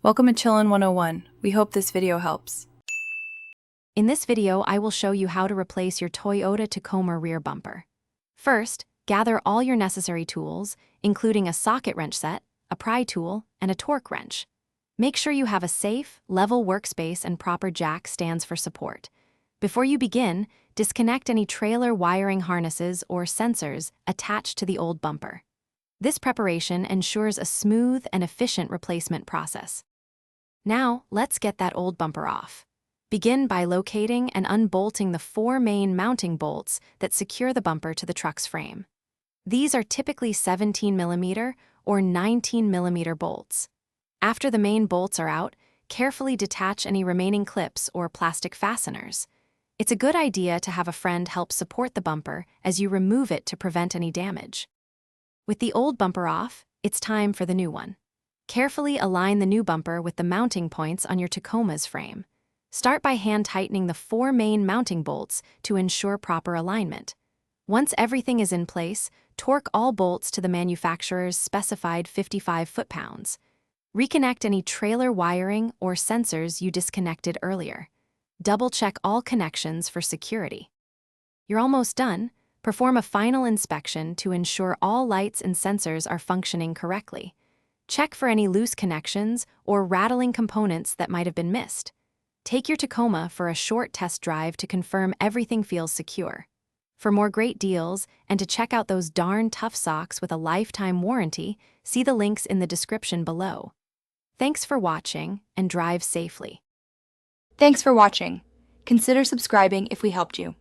Welcome to Chillin' 101. We hope this video helps. In this video, I will show you how to replace your Toyota Tacoma rear bumper. First, gather all your necessary tools, including a socket wrench set, a pry tool, and a torque wrench. Make sure you have a safe, level workspace and proper jack stands for support. Before you begin, disconnect any trailer wiring harnesses or sensors attached to the old bumper. This preparation ensures a smooth and efficient replacement process. Now, let's get that old bumper off. Begin by locating and unbolting the 4 main mounting bolts that secure the bumper to the truck's frame. These are typically 17mm or 19mm bolts. After the main bolts are out, carefully detach any remaining clips or plastic fasteners. It's a good idea to have a friend help support the bumper as you remove it to prevent any damage. With the old bumper off, it's time for the new one. Carefully align the new bumper with the mounting points on your Tacoma's frame. Start by hand-tightening the 4 main mounting bolts to ensure proper alignment. Once everything is in place, torque all bolts to the manufacturer's specified 55 foot-pounds. Reconnect any trailer wiring or sensors you disconnected earlier. Double-check all connections for security. You're almost done. Perform a final inspection to ensure all lights and sensors are functioning correctly. Check for any loose connections or rattling components that might have been missed. Take your Tacoma for a short test drive to confirm everything feels secure. For more great deals and to check out those darn tough socks with a lifetime warranty, see the links in the description below. Thanks for watching and drive safely. Thanks for watching. Consider subscribing if we helped you.